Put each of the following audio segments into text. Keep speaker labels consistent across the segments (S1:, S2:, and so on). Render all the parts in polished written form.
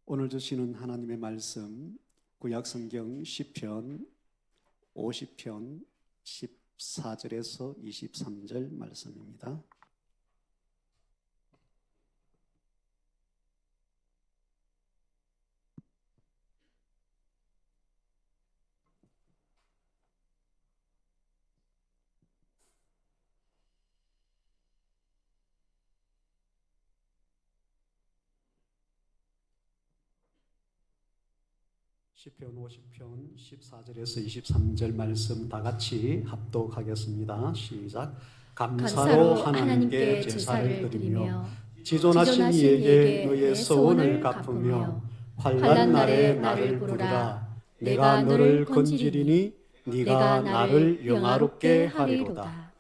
S1: 오늘 주시는 하나님의 말씀 구약성경 시편 50편 14절에서 23절 말씀입니다. 시편 50편 14절에서 23절 말씀 다 같이 합독하겠습니다. 시작. 감사로 하나님께 제사를 드리며 지존하신 이에게 너의 서원을 갚으며 환난 날에 나를 부르라. 내가 너를 건지리니 네가 나를 영화롭게 하리로다.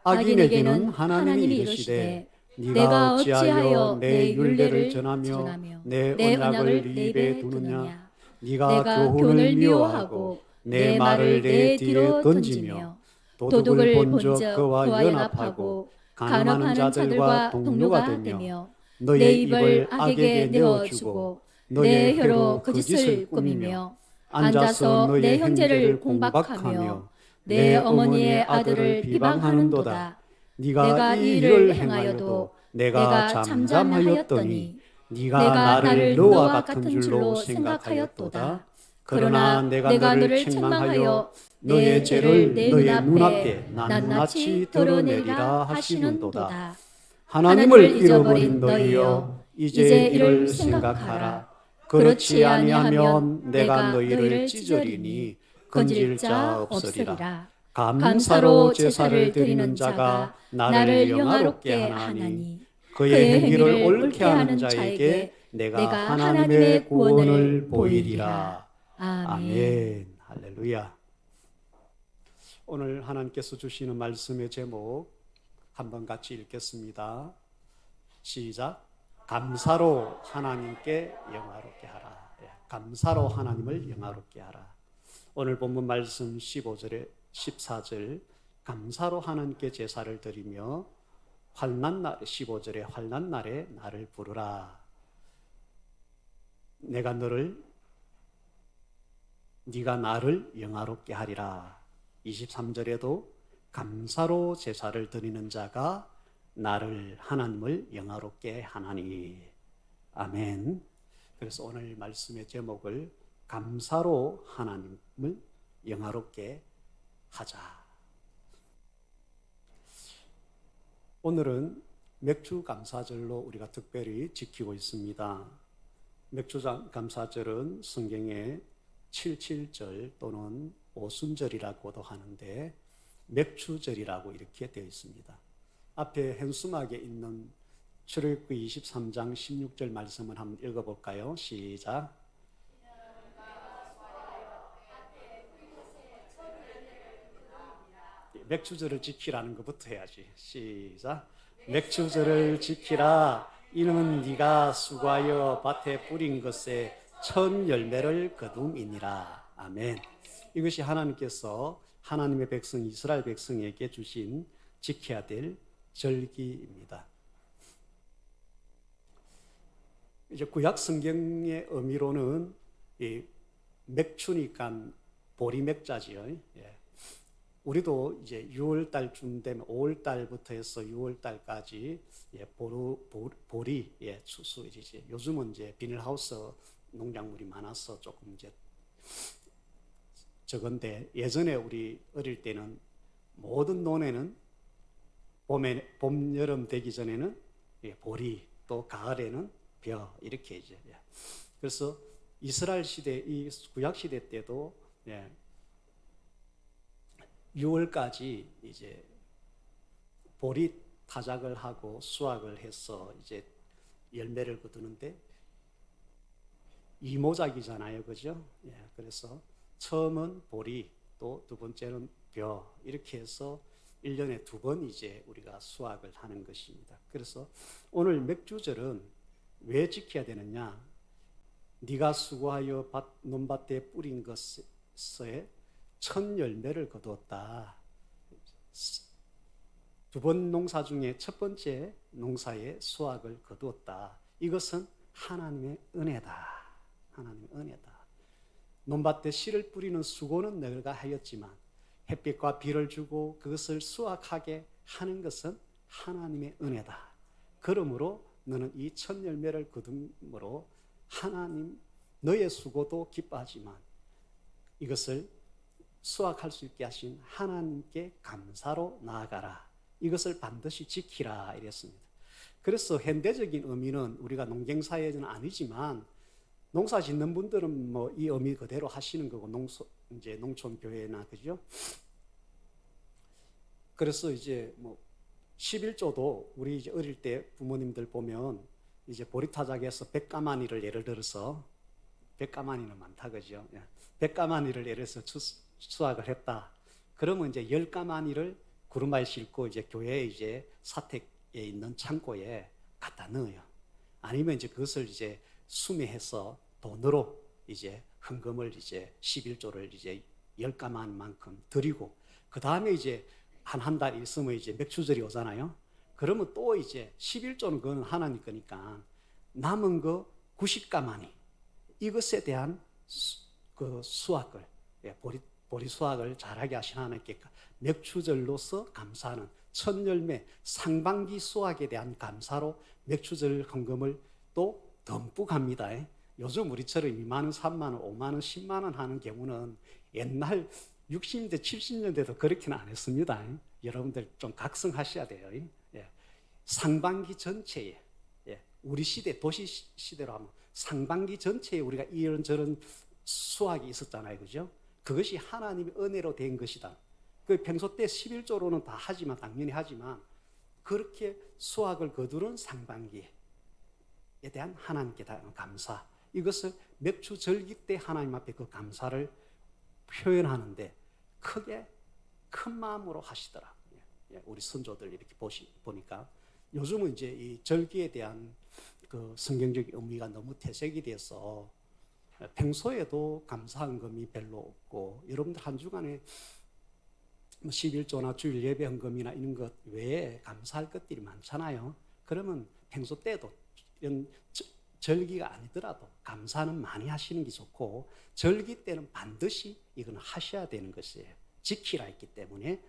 S1: 악인에게는 하나님이 이르시되 네가 어찌하여 내 율례를 전하며 내 언약을 네 입에 두느냐. 네가 교훈을 미워하고 내 말을 내 뒤에 던지며 도둑을 본적 그와 연합하고 간음하는 자들과 동료가 되며 너의 입을 악에게 내어주고 너의 혀로 거짓을 꾸미며 앉아서 내 형제를 공박하며 내 어머니의 아들을 비방하는도다. 네가 이 일을 행하여도 내가 잠잠하였더니 네가 나를 너와 같은 줄로 생각하였도다. 그러나 내가 너를 책망하여 너의 죄를 너의 눈앞에 낱낱이 드러내리라 하시는도다. 하나님을 잃어버린 너희여 이제 이를 생각하라. 그렇지 아니하면 내가 너희를 찢으리니 건질 자 없으리라. 감사로 제사를 드리는 자가 나를 영화롭게 하나니 그의 행위를 옳게 하는 자에게 내가 하나님의 구원을 보이리라. 아멘. 할렐루야. 오늘 하나님께서 주시는 말씀의 제목 한번 같이 읽겠습니다. 시작. 감사로 하나님께 영화롭게 하라. 감사로 하나님을 영화롭게 하라. 오늘 본문 말씀 15절에 14절 감사로 하나님께 제사를 드리며 환난 날 15절에 환난 날에 나를 부르라. 네가 나를 영화롭게 하리라. 23절에도 감사로 제사를 드리는 자가 나를 하나님을 영화롭게 하나니. 아멘. 그래서 오늘 말씀의 제목을 감사로 하나님을 영화롭게 하자. 오늘은 맥주 감사절로 우리가 특별히 지키고 있습니다. 맥주 감사절은 성경에 77절 또는 오순절이라고도 하는데 맥주절이라고 이렇게 되어 있습니다. 앞에 현수막에 있는 출애굽기 23장 16절 말씀을 한번 읽어볼까요? 시작. 맥주절을 지키라는 것부터 해야지. 시작. 맥주절을 지키라. 이는 네가 수고하여 밭에 뿌린 것에 첫 열매를 거둠이니라. 아멘. 이것이 하나님께서 하나님의 백성 이스라엘 백성에게 주신 지켜야 될 절기입니다. 이제 구약 성경의 의미로는 이 맥주니까 보리맥자지요. 예. 우리도 이제 6월 달쯤 되면 5월 달부터 해서 6월 달까지 보리 추수이지. 요즘은 이제 비닐하우스 농작물이 많아서 조금 이제 적은데 예전에 우리 어릴 때는 모든 논에는 봄, 여름 되기 전에는 보리, 또 가을에는 벼 이렇게 이제. 그래서 이스라엘 시대, 이 구약 시대 때도 6월까지 이제 보리 타작을 하고 수확을 해서 이제 열매를 거두는데 이모작이잖아요, 그죠? 그래서 처음은 보리, 또 두 번째는 벼 이렇게 해서 1년에 2번 이제 우리가 수확을 하는 것입니다. 그래서 오늘 맥주절은 왜 지켜야 되느냐? 네가 수고하여 논밭에 뿌린 것에 첫 열매를 거두었다. 2번 농사 중에 첫 번째 농사의 수확을 거두었다. 이것은 하나님의 은혜다. 하나님의 은혜다. 논밭에 씨를 뿌리는 수고는 너희가 하였지만 햇빛과 비를 주고 그것을 수확하게 하는 것은 하나님의 은혜다. 그러므로 너는 이 첫 열매를 거둠으로 하나님 너의 수고도 기뻐하지만 이것을 수확할 수 있게 하신 하나님께 감사로 나아가라. 이것을 반드시 지키라 이랬습니다. 그래서 현대적인 의미는 우리가 농경사회는 아니지만 농사 짓는 분들은 뭐 이 의미 그대로 하시는 거고 이제 농촌교회나 그죠? 그래서 이제 뭐 11조도 우리 이제 어릴 때 부모님들 보면 이제 보리타작에서 100가마니를 예를 들어서 100가마니는 많다 그죠? 100가마니를 예를 들어서 수확을 했다. 그러면 이제 10가마니를 구루마에 싣고 이제 교회에 이제 사택에 있는 창고에 갖다 넣어요. 아니면 이제 그것을 이제 수매해서 돈으로 이제 헌금을 이제 11조를 이제 10가마니만큼 드리고 그 다음에 이제 한 달 있으면 이제 맥추절이 오잖아요. 그러면 또 이제 11조는 그건 하나님 거니까 남은 거 90가마니 이것에 대한 그 수확을 보리 수확을 잘하게 하신 하나님께 맥추절로서 감사하는 첫 열매 상반기 수확에 대한 감사로 맥추절 헌금을 또 듬뿍 합니다. 요즘 우리처럼 2만 원, 3만 원, 5만 원, 10만 원 하는 경우는 옛날 60년대, 70년대도 그렇게는 안 했습니다. 여러분들 좀 각성하셔야 돼요. 상반기 전체에 우리 시대, 도시 시대로 하면 상반기 전체에 우리가 이런저런 수확이 있었잖아요. 그죠? 그것이 하나님의 은혜로 된 것이다. 그 평소 때 11조로는 다 하지만 당연히 하지만 그렇게 수확을 거두는 상반기에 대한 하나님께 대한 감사 이것을 맥주 절기 때 하나님 앞에 그 감사를 표현하는데 크게 큰 마음으로 하시더라고요. 우리 선조들 이렇게 보니까 요즘은 이제 이 절기에 대한 그 성경적 의미가 너무 퇴색이 돼서 평소에도 감사헌금이 별로 없고 여러분들 한 주간에 11조나 주일 예배 헌금이나 이런 것 외에 감사할 것들이 많잖아요. 그러면 평소 때도 이런 절기가 아니더라도 감사는 많이 하시는 게 좋고 절기 때는 반드시 이건 하셔야 되는 것이에요. 지키라 했기 때문에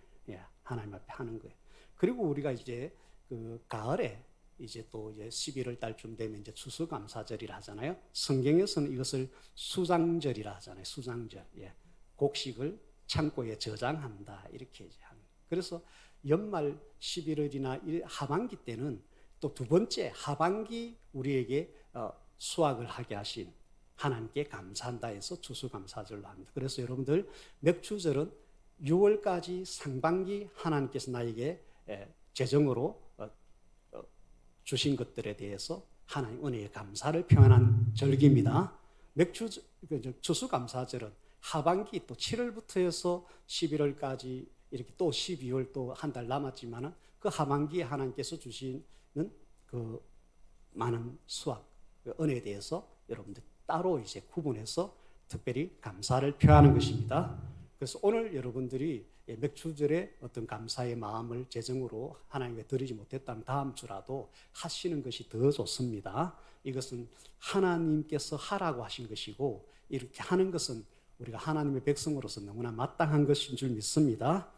S1: 하나님 앞에 하는 거예요. 그리고 우리가 이제 그 가을에 이제 또 이제 11월 달쯤 되면 이제 추수감사절이라 하잖아요. 성경에서는 이것을 수장절이라 하잖아요. 수장절. 곡식을 창고에 저장한다 이렇게 이제 하는. 그래서 연말 11월이나 하반기 때는 또 두 번째 하반기 우리에게 수확을 하게 하신 하나님께 감사한다 해서 추수감사절로 합니다. 그래서 여러분들 맥추절은 6월까지 상반기 하나님께서 나에게 재정으로 주신 것들에 대해서 하나님 은혜의 감사를 표현한 절기입니다. 추수감사절은 하반기 또 7월부터 해서 11월까지 이렇게 또 12월 또 한 달 남았지만은 그 하반기에 하나님께서 주시는 그 많은 수확, 그 은혜에 대해서 여러분들 따로 이제 구분해서 특별히 감사를 표하는 것입니다. 그래서 오늘 여러분들이 맥추절에 어떤 감사의 마음을 재정으로 하나님께 드리지 못했다면 다음 주라도 하시는 것이 더 좋습니다. 이것은 하나님께서 하라고 하신 것이고 이렇게 하는 것은 우리가 하나님의 백성으로서 너무나 마땅한 것인 줄 믿습니다.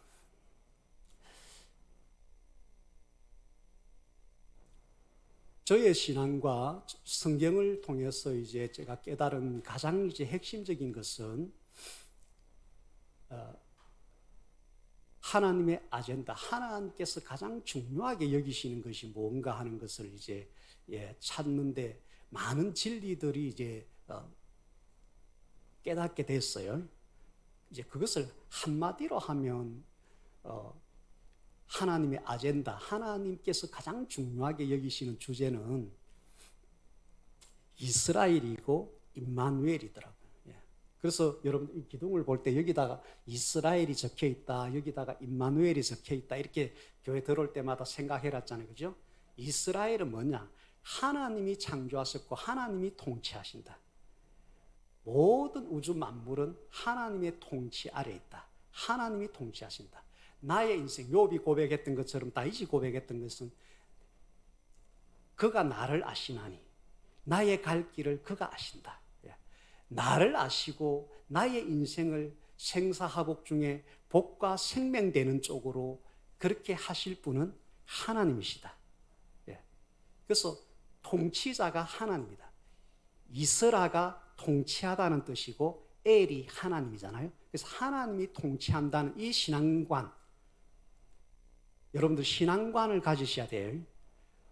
S1: 저의 신앙과 성경을 통해서 이제 제가 깨달은 가장 이제 핵심적인 것은 하나님의 아젠다, 하나님께서 가장 중요하게 여기시는 것이 뭔가 하는 것을 이제 찾는데 많은 진리들이 이제 깨닫게 됐어요. 이제 그것을 한마디로 하면 하나님의 아젠다, 하나님께서 가장 중요하게 여기시는 주제는 이스라엘이고 임마누엘이더라고요. 그래서 여러분 이 기둥을 볼 때 여기다가 이스라엘이 적혀 있다, 여기다가 임마누엘이 적혀 있다 이렇게 교회 들어올 때마다 생각해놨잖아요, 그죠? 이스라엘은 뭐냐? 하나님이 창조하셨고 하나님이 통치하신다. 모든 우주 만물은 하나님의 통치 아래 있다. 하나님이 통치하신다. 나의 인생, 욥이 고백했던 것처럼 다윗이 고백했던 것은 그가 나를 아시나니 나의 갈 길을 그가 아신다. 나를 아시고 나의 인생을 생사화복 중에 복과 생명되는 쪽으로 그렇게 하실 분은 하나님이시다. 그래서 통치자가 하나님이다. 이스라가 통치하다는 뜻이고 엘이 하나님이잖아요. 그래서 하나님이 통치한다는 이 신앙관, 여러분들 신앙관을 가지셔야 돼요.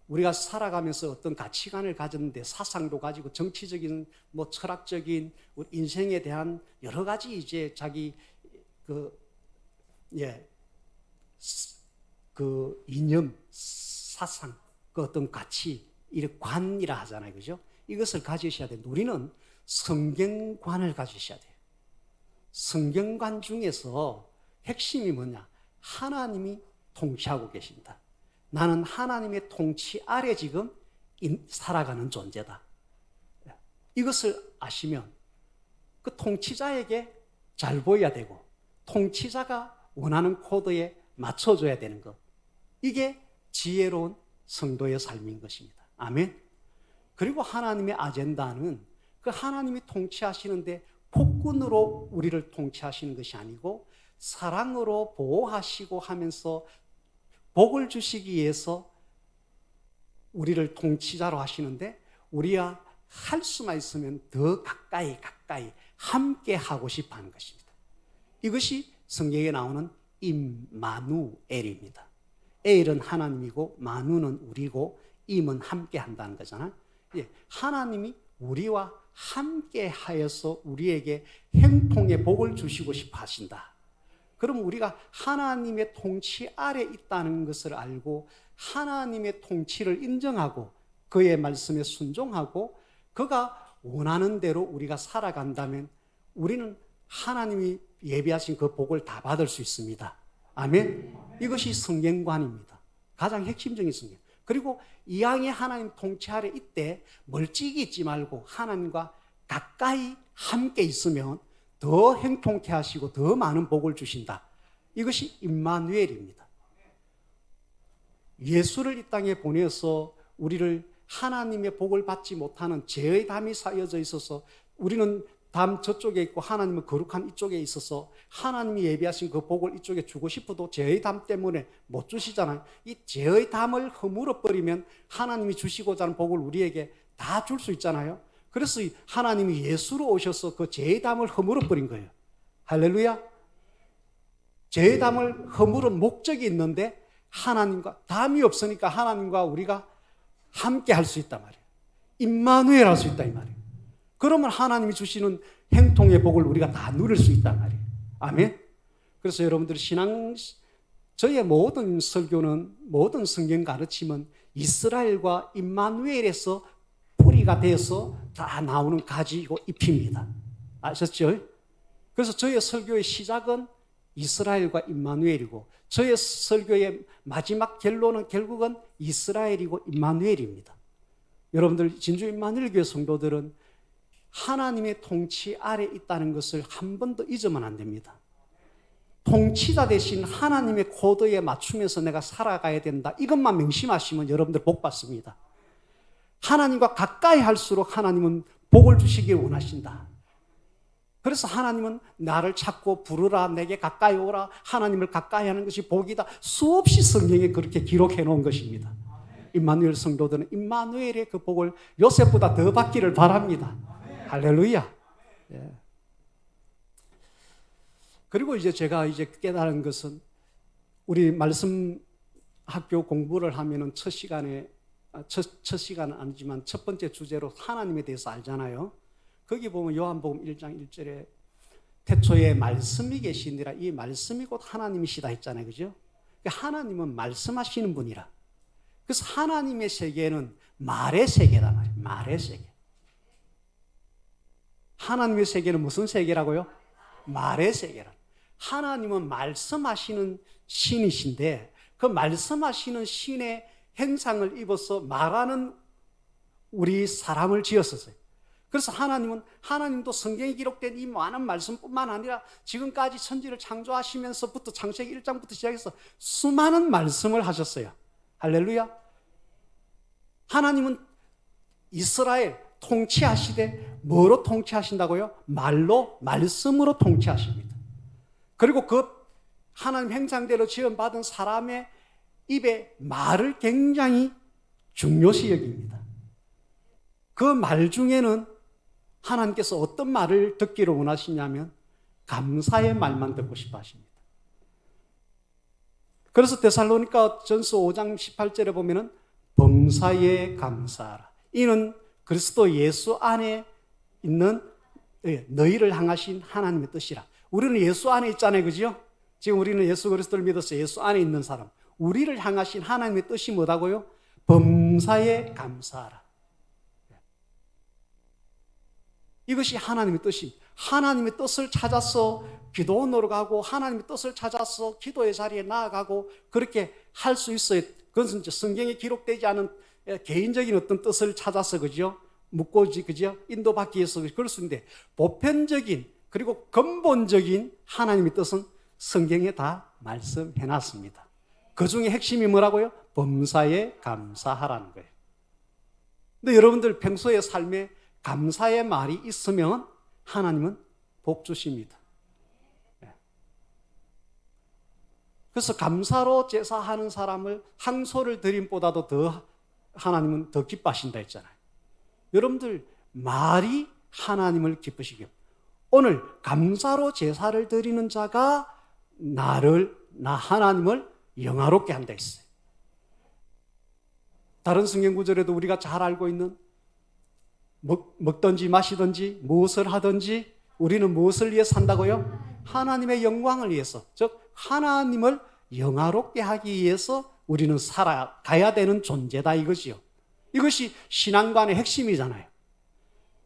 S1: 우리가 살아가면서 어떤 가치관을 가졌는데 사상도 가지고 정치적인 철학적인 인생에 대한 여러 가지 이제 자기 그 이념, 사상, 그 어떤 가치, 이 관이라 하잖아요. 그죠? 이것을 가지셔야 돼요. 우리는 성경관을 가지셔야 돼요. 성경관 중에서 핵심이 뭐냐? 하나님이 통치하고 계신다. 나는 하나님의 통치 아래 지금 살아가는 존재다. 이것을 아시면 그 통치자에게 잘 보여야 되고 통치자가 원하는 코드에 맞춰줘야 되는 것. 이게 지혜로운 성도의 삶인 것입니다. 아멘. 그리고 하나님의 아젠다는 그 하나님이 통치하시는데 폭군으로 우리를 통치하시는 것이 아니고 사랑으로 보호하시고 하면서 복을 주시기 위해서 우리를 통치자로 하시는데 우리가 할 수만 있으면 더 가까이 함께 하고 싶어 하는 것입니다. 이것이 성경에 나오는 임마누엘입니다. 엘은 하나님이고 마누는 우리고 임은 함께 한다는 거잖아요. 하나님이 우리와 함께 하여서 우리에게 행통의 복을 주시고 싶어 하신다. 그럼 우리가 하나님의 통치 아래 있다는 것을 알고 하나님의 통치를 인정하고 그의 말씀에 순종하고 그가 원하는 대로 우리가 살아간다면 우리는 하나님이 예비하신 그 복을 다 받을 수 있습니다. 아멘. 이것이 성경관입니다. 가장 핵심적인 성경. 그리고 이왕에 하나님 통치 아래 있대 멀찍이 있지 말고 하나님과 가까이 함께 있으면 더 행통케 하시고 더 많은 복을 주신다. 이것이 임마누엘입니다. 예수를 이 땅에 보내서 우리를 하나님의 복을 받지 못하는 죄의 담이 쌓여져 있어서 우리는 담 저쪽에 있고 하나님은 거룩한 이쪽에 있어서 하나님이 예비하신 그 복을 이쪽에 주고 싶어도 죄의 담 때문에 못 주시잖아요. 이 죄의 담을 허물어 버리면 하나님이 주시고자 하는 복을 우리에게 다 줄 수 있잖아요. 그래서 하나님이 예수로 오셔서 그 죄의 담을 허물어 버린 거예요. 할렐루야. 죄의 담을 허물은 목적이 있는데 하나님과 담이 없으니까 하나님과 우리가 함께 할 수 있단 말이에요. 임마누엘 할 수 있다 이 말이에요. 그러면 하나님이 주시는 행통의 복을 우리가 다 누릴 수 있단 말이에요. 아멘. 그래서 여러분들 저의 모든 설교는 모든 성경 가르침은 이스라엘과 임마누엘에서 뿌리가 되어서 다 나오는 가지고 잎입니다. 아셨죠? 그래서 저의 설교의 시작은 이스라엘과 임마누엘이고 저의 설교의 마지막 결론은 결국은 이스라엘이고 임마누엘입니다. 여러분들 진주 임마누엘 교회 성도들은 하나님의 통치 아래 있다는 것을 한 번도 잊으면 안 됩니다. 통치자 대신 하나님의 코드에 맞추면서 내가 살아가야 된다. 이것만 명심하시면 여러분들 복 받습니다. 하나님과 가까이 할수록 하나님은 복을 주시길 원하신다. 그래서 하나님은 나를 찾고 부르라, 내게 가까이 오라, 하나님을 가까이 하는 것이 복이다. 수없이 성경에 그렇게 기록해 놓은 것입니다. 임마누엘 성도들은 임마누엘의 그 복을 요셉보다 더 받기를 바랍니다. 할렐루야. 예. 그리고 이제 제가 깨달은 것은 우리 말씀 학교 공부를 하면은 첫 시간은 아니지만 첫 번째 주제로 하나님에 대해서 알잖아요. 거기 보면 요한복음 1장 1절에 태초에 말씀이 계시니라, 이 말씀이 곧 하나님이시다 했잖아요. 그죠? 하나님은 말씀하시는 분이라. 그래서 하나님의 세계는 말의 세계다 말이에요. 말의 세계. 하나님의 세계는 무슨 세계라고요? 말의 세계라. 하나님은 말씀하시는 신이신데 그 말씀하시는 신의 행상을 입어서 말하는 우리 사람을 지었었어요. 그래서 하나님도 성경에 기록된 이 많은 말씀뿐만 아니라 지금까지 천지를 창조하시면서부터 창세기 1장부터 시작해서 수많은 말씀을 하셨어요. 할렐루야. 하나님은 이스라엘 통치하시되 뭐로 통치하신다고요? 말로, 말씀으로 통치하십니다. 그리고 그 하나님 형상대로 지음받은 사람의 입에 말을 굉장히 중요시 여깁니다. 그 말 중에는 하나님께서 어떤 말을 듣기를 원하시냐면 감사의 말만 듣고 싶어 하십니다. 그래서 데살로니가 전서 5장 18절에 보면은 범사에 감사하라. 이는 그리스도 예수 안에 있는 너희를 향하신 하나님의 뜻이라. 우리는 예수 안에 있잖아요. 그죠? 지금 우리는 예수 그리스도를 믿어서 예수 안에 있는 사람. 우리를 향하신 하나님의 뜻이 뭐다고요? 범사에 감사하라. 이것이 하나님의 뜻입니다. 하나님의 뜻을 찾아서 기도원으로 가고 하나님의 뜻을 찾아서 기도의 자리에 나아가고 그렇게 할 수 있어요. 그것은 성경에 기록되지 않은 개인적인 어떤 뜻을 찾아서 그죠? 묻고 그죠? 인도받기 위해서 그럴 수 있는데 보편적인 그리고 근본적인 하나님의 뜻은 성경에 다 말씀해 놨습니다. 그 중에 핵심이 뭐라고요? 범사에 감사하라는 거예요. 근데 여러분들 평소의 삶에 감사의 말이 있으면 하나님은 복 주십니다. 그래서 감사로 제사하는 사람을 항소를 드림보다도 더 하나님은 더 기뻐하신다 했잖아요. 여러분들 말이 하나님을 기쁘시게 오늘 감사로 제사를 드리는 자가 나 하나님을 영화롭게 한다 했어요. 다른 성경 구절에도 우리가 잘 알고 있는 먹든지 마시든지 무엇을 하든지 우리는 무엇을 위해 산다고요? 하나님의 영광을 위해서, 즉 하나님을 영화롭게 하기 위해서 우리는 살아가야 되는 존재다 이거지요. 이것이 신앙관의 핵심이잖아요.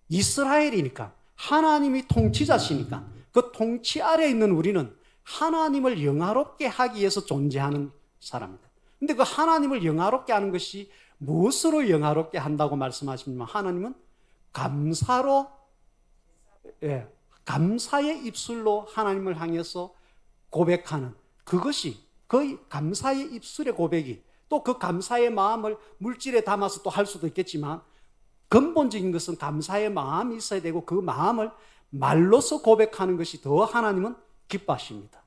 S1: 이스라엘이니까 하나님이 통치자시니까 그 통치 아래에 있는 우리는 하나님을 영화롭게 하기 위해서 존재하는 사람입니다. 근데 그 하나님을 영화롭게 하는 것이 무엇으로 영화롭게 한다고 말씀하시면 하나님은 감사로, 감사의 입술로 하나님을 향해서 고백하는 그것이 그 감사의 입술의 고백이 또 그 감사의 마음을 물질에 담아서 또 할 수도 있겠지만 근본적인 것은 감사의 마음이 있어야 되고 그 마음을 말로서 고백하는 것이 더 하나님은 기뻐하십니다.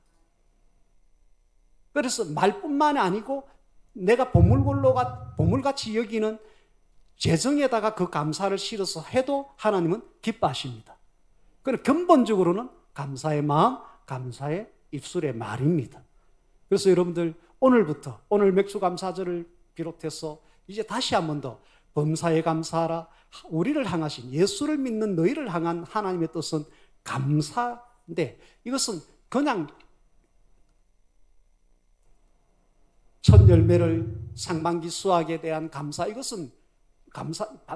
S1: 그래서 말뿐만이 아니고 내가 보물같이 여기는 재정에다가 그 감사를 실어서 해도 하나님은 기뻐하십니다. 그래서 근본적으로는 감사의 마음, 감사의 입술의 말입니다. 그래서 여러분들 오늘부터 오늘 맥주감사절을 비롯해서 이제 다시 한 번 더 범사에 감사하라. 우리를 향하신 예수를 믿는 너희를 향한 하나님의 뜻은 감사인데 이것은 그냥 첫 열매를 상반기 수확에 대한 감사 이것은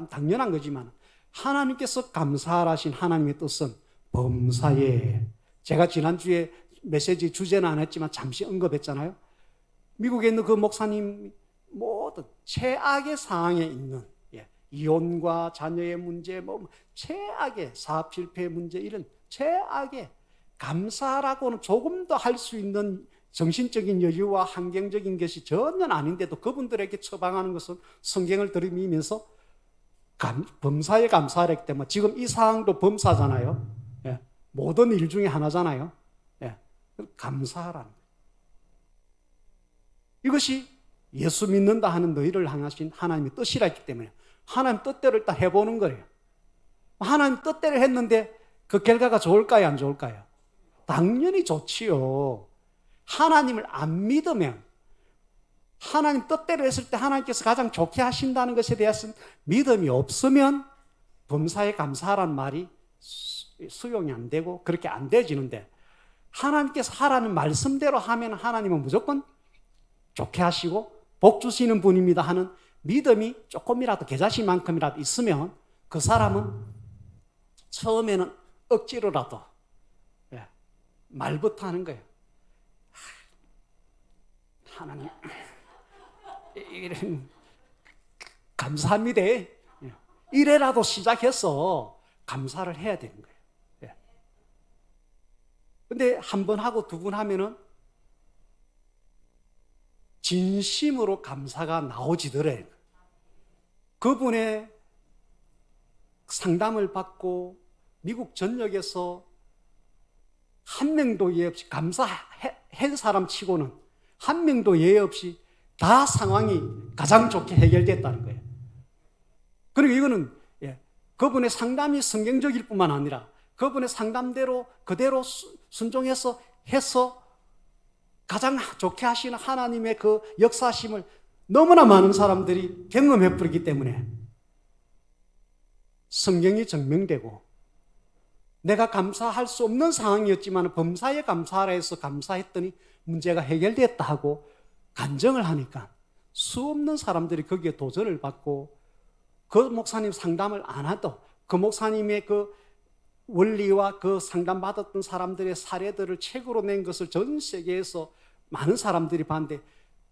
S1: 당연한 거지만 하나님께서 감사하신 하나님의 뜻은 범사에 제가 지난주에 메시지 주제는 안 했지만 잠시 언급했잖아요. 미국에 있는 그 목사님 모든 최악의 상황에 있는 이혼과 자녀의 문제, 최악의 사업 실패 문제 이런 최악의 감사라고는 조금 더 할 수 있는 정신적인 여유와 환경적인 것이 전혀 아닌데도 그분들에게 처방하는 것은 성경을 들이미면서 범사에 감사하기 때문에 지금 이 상황도 범사잖아요. 모든 일 중에 하나잖아요. 감사하라는 거예요. 이것이 예수 믿는다 하는 너희를 향하신 하나님의 뜻이라 했기 때문에 하나님 뜻대로 일단 해보는 거예요. 하나님 뜻대로 했는데 그 결과가 좋을까요? 안 좋을까요? 당연히 좋지요. 하나님을 안 믿으면 하나님 뜻대로 했을 때 하나님께서 가장 좋게 하신다는 것에 대해서는 믿음이 없으면 범사에 감사하라는 말이 수용이 안 되고 그렇게 안 되어지는데 하나님께서 하라는 말씀대로 하면 하나님은 무조건 좋게 하시고 복 주시는 분입니다 하는 믿음이 조금이라도 계자신만큼이라도 있으면 그 사람은 처음에는 억지로라도 말부터 하는 거예요. 하나님 이런 감사합니다. 이래라도 시작해서 감사를 해야 되는 거예요. 근데 한 번 하고 두 번 하면은 진심으로 감사가 나오지더래. 그분의 상담을 받고 미국 전역에서 한 명도 예 없이 감사한 사람 치고는 한 명도 예 없이 다 상황이 가장 좋게 해결됐다는 거예요. 그리고 이거는 그분의 상담이 성경적일 뿐만 아니라 그분의 상담대로 그대로 순종해서 해서 가장 좋게 하시는 하나님의 그 역사심을 너무나 많은 사람들이 경험해 버리기 때문에 성경이 증명되고 내가 감사할 수 없는 상황이었지만 범사에 감사하라 해서 감사했더니 문제가 해결됐다 하고 간증을 하니까 수없는 사람들이 거기에 도전을 받고 그 목사님 상담을 안 하도 그 목사님의 그 원리와 그 상담받았던 사람들의 사례들을 책으로 낸 것을 전 세계에서 많은 사람들이 봤는데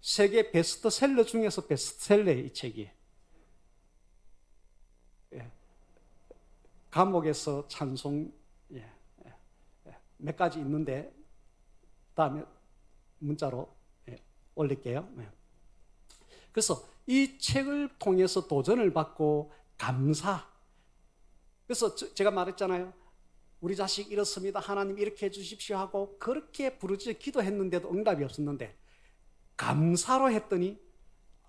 S1: 세계 베스트셀러 중에서 베스트셀러의 이 책이 감옥에서 찬송 몇 가지 있는데 다음에 문자로 올릴게요. 그래서 이 책을 통해서 도전을 받고 감사. 그래서 제가 말했잖아요. 우리 자식 이렇습니다. 하나님 이렇게 해주십시오 하고 그렇게 부르짖어 기도했는데도 응답이 없었는데 감사로 했더니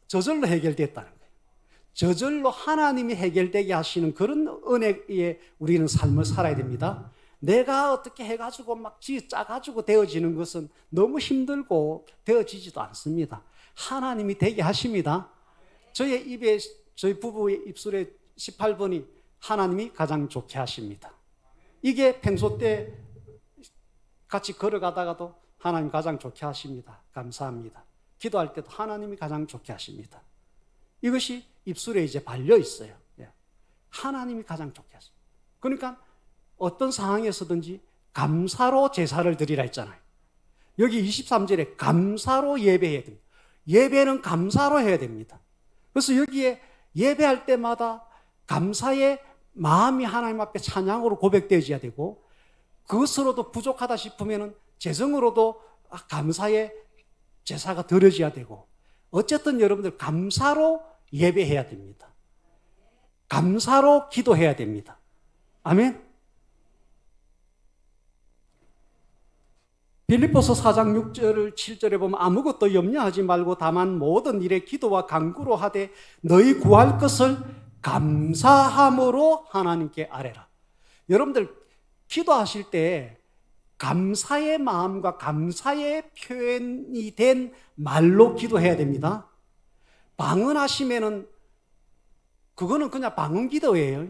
S1: 저절로 해결됐다는 거예요. 저절로 하나님이 해결되게 하시는 그런 은혜에 우리는 삶을 살아야 됩니다. 내가 어떻게 해가지고 막 짜가지고 되어지는 것은 너무 힘들고 되어지지도 않습니다. 하나님이 되게 하십니다. 저희 부부의 입술에 18번이 하나님이 가장 좋게 하십니다. 이게 평소 때 같이 걸어가다가도 하나님 가장 좋게 하십니다. 감사합니다. 기도할 때도 하나님이 가장 좋게 하십니다. 이것이 입술에 이제 발려 있어요. 하나님이 가장 좋게 하십니다. 그러니까 어떤 상황에서든지 감사로 제사를 드리라 했잖아요. 여기 23절에 감사로 예배해야 됩니다. 예배는 감사로 해야 됩니다. 그래서 여기에 예배할 때마다 감사의 마음이 하나님 앞에 찬양으로 고백되어져야 되고 그것으로도 부족하다 싶으면 재정으로도 감사의 제사가 드려져야 되고 어쨌든 여러분들 감사로 예배해야 됩니다. 감사로 기도해야 됩니다. 아멘. 빌립보서 4장 6절 7절에 보면 아무것도 염려하지 말고 다만 모든 일에 기도와 간구로 하되 너희 구할 것을 감사함으로 하나님께 아뢰라. 여러분들 기도하실 때 감사의 마음과 감사의 표현이 된 말로 기도해야 됩니다. 방언하시면은 그거는 그냥 방언 기도예요.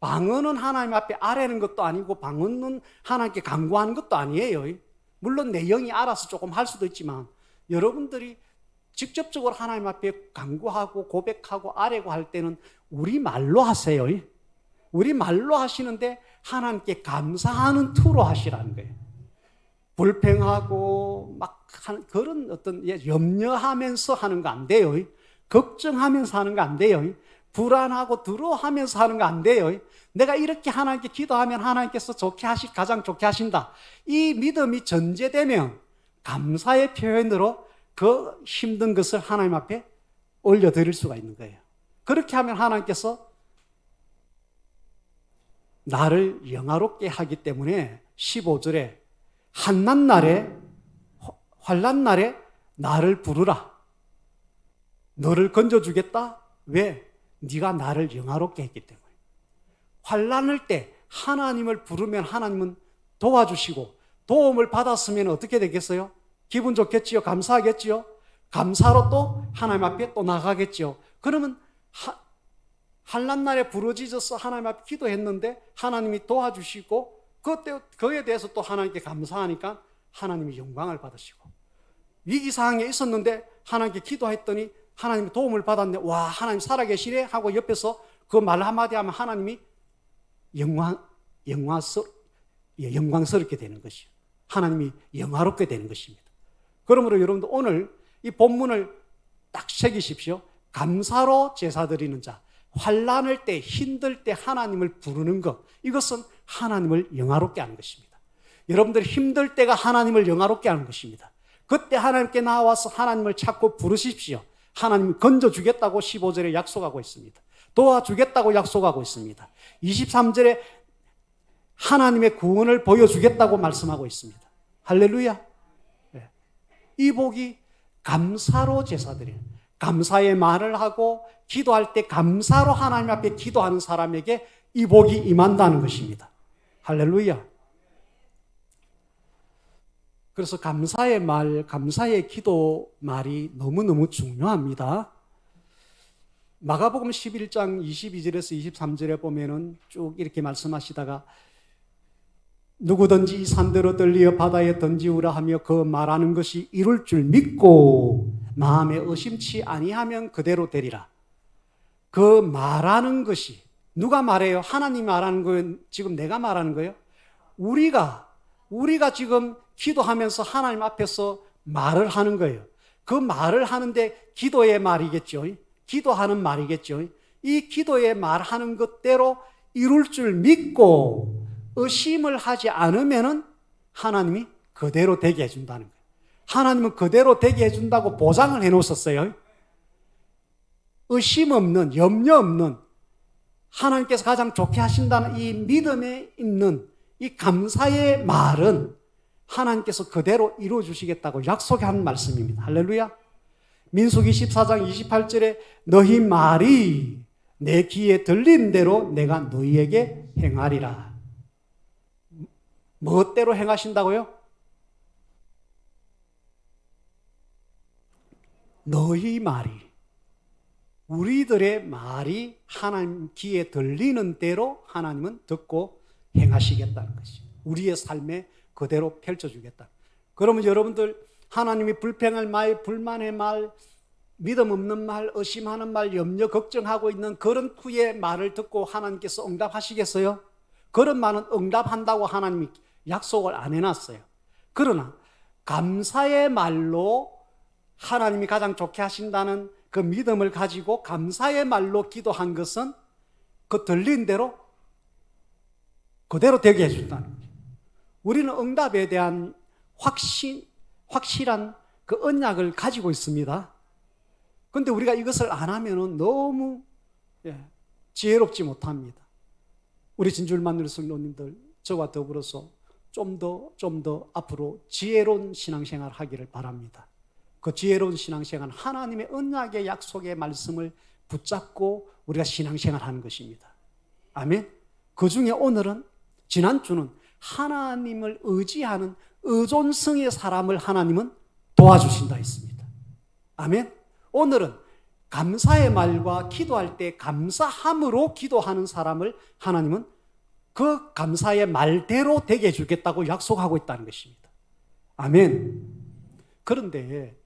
S1: 방언은 하나님 앞에 아뢰는 것도 아니고 방언은 하나님께 간구하는 것도 아니에요. 물론 내 영이 알아서 조금 할 수도 있지만 여러분들이 직접적으로 하나님 앞에 간구하고 고백하고 아뢰고 할 때는 우리말로 하세요. 우리말로 하시는데 하나님께 감사하는 투로 하시라는 거예요. 불평하고 막 그런 어떤 염려하면서 하는 거 안 돼요. 걱정하면서 하는 거 안 돼요. 불안하고 두려워하면서 하는 거 안 돼요. 내가 이렇게 하나님께 기도하면 하나님께서 가장 좋게 하신다. 이 믿음이 전제되면 감사의 표현으로 그 힘든 것을 하나님 앞에 올려드릴 수가 있는 거예요. 그렇게 하면 하나님께서 나를 영화롭게 하기 때문에 15절에 환난날에 나를 부르라. 너를 건져주겠다. 왜? 네가 나를 영화롭게 했기 때문에. 환난을 때 하나님을 부르면 하나님은 도와주시고 도움을 받았으면 어떻게 되겠어요? 기분 좋겠지요? 감사하겠지요? 감사로 또 하나님 앞에 또 나가겠지요? 그러면 환난날에 부르짖어서 하나님 앞에 기도했는데 하나님이 도와주시고 그에 대해서 또 하나님께 감사하니까 하나님이 영광을 받으시고 위기상황에 있었는데 하나님께 기도했더니 하나님의 도움을 받았네. 와, 하나님 살아계시네 하고 옆에서 그 말 한마디 하면 하나님이 영광스럽게 되는 것이요. 하나님이 영화롭게 되는 것입니다. 그러므로 여러분들 오늘 이 본문을 딱 새기십시오. 감사로 제사 드리는 자. 환난할 때, 힘들 때 하나님을 부르는 것. 이것은 하나님을 영화롭게 하는 것입니다. 여러분들 힘들 때가 하나님을 영화롭게 하는 것입니다. 그때 하나님께 나와서 하나님을 찾고 부르십시오. 하나님이 건져주겠다고 15절에 약속하고 있습니다. 도와주겠다고 약속하고 있습니다. 23절에 하나님의 구원을 보여주겠다고 말씀하고 있습니다. 할렐루야. 이 복이 감사로 제사드려요. 감사의 말을 하고 기도할 때 감사로 하나님 앞에 기도하는 사람에게 이 복이 임한다는 것입니다. 할렐루야. 그래서 감사의 말, 감사의 기도 말이 너무너무 중요합니다. 마가복음 11장 22절에서 23절에 보면은 쭉 이렇게 말씀하시다가 누구든지 이 산대로 들리어 바다에 던지우라 하며 그 말하는 것이 이룰 줄 믿고 마음에 의심치 아니하면 그대로 되리라. 그 말하는 것이 누가 말해요? 하나님 말하는 거예요? 지금 내가 말하는 거예요? 우리가 지금 기도하면서 하나님 앞에서 말을 하는 거예요. 그 말을 하는데 기도의 말이겠죠. 기도하는 말이겠죠. 이 기도의 말하는 것대로 이룰 줄 믿고 의심을 하지 않으면은 하나님이 그대로 되게 해준다는 거예요. 하나님은 그대로 되게 해준다고 보장을 해놓으셨어요. 의심 없는, 염려 없는, 하나님께서 가장 좋게 하신다는 이 믿음에 있는 이 감사의 말은 하나님께서 그대로 이루어주시겠다고 약속한 말씀입니다. 할렐루야. 민수기 14장 28절에 너희 말이 내 귀에 들린 대로 내가 너희에게 행하리라. 무엇대로 행하신다고요? 너희 말이, 우리들의 말이 하나님 귀에 들리는 대로 하나님은 듣고 행하시겠다는 것이죠. 우리의 삶에 그대로 펼쳐주겠다. 그러면 여러분들 하나님이 불평할 말, 불만의 말, 믿음 없는 말, 의심하는 말, 염려, 걱정하고 있는 그런 투의 말을 듣고 하나님께서 응답하시겠어요? 그런 말은 응답한다고 하나님이 약속을 안 해놨어요. 그러나 감사의 말로 하나님이 가장 좋게 하신다는 그 믿음을 가지고 감사의 말로 기도한 것은 그 들린 대로 그대로 되게 해준다는 거예요. 우리는 응답에 대한 확실한 그 언약을 가지고 있습니다. 그런데 우리가 이것을 안 하면은 너무 지혜롭지 못합니다. 우리 진줄만누리 성도님들 저와 더불어서 좀 더 앞으로 지혜로운 신앙생활 하기를 바랍니다. 그 지혜로운 신앙생활은 하나님의 언약의 약속의 말씀을 붙잡고 우리가 신앙생활 하는 것입니다. 아멘. 그 중에 오늘은, 지난주는 하나님을 의지하는 의존성의 사람을 하나님은 도와주신다 했습니다. 아멘. 오늘은 감사의 말과 기도할 때 감사함으로 기도하는 사람을 하나님은 그 감사의 말대로 되게 해주겠다고 약속하고 있다는 것입니다. 아멘. 그런데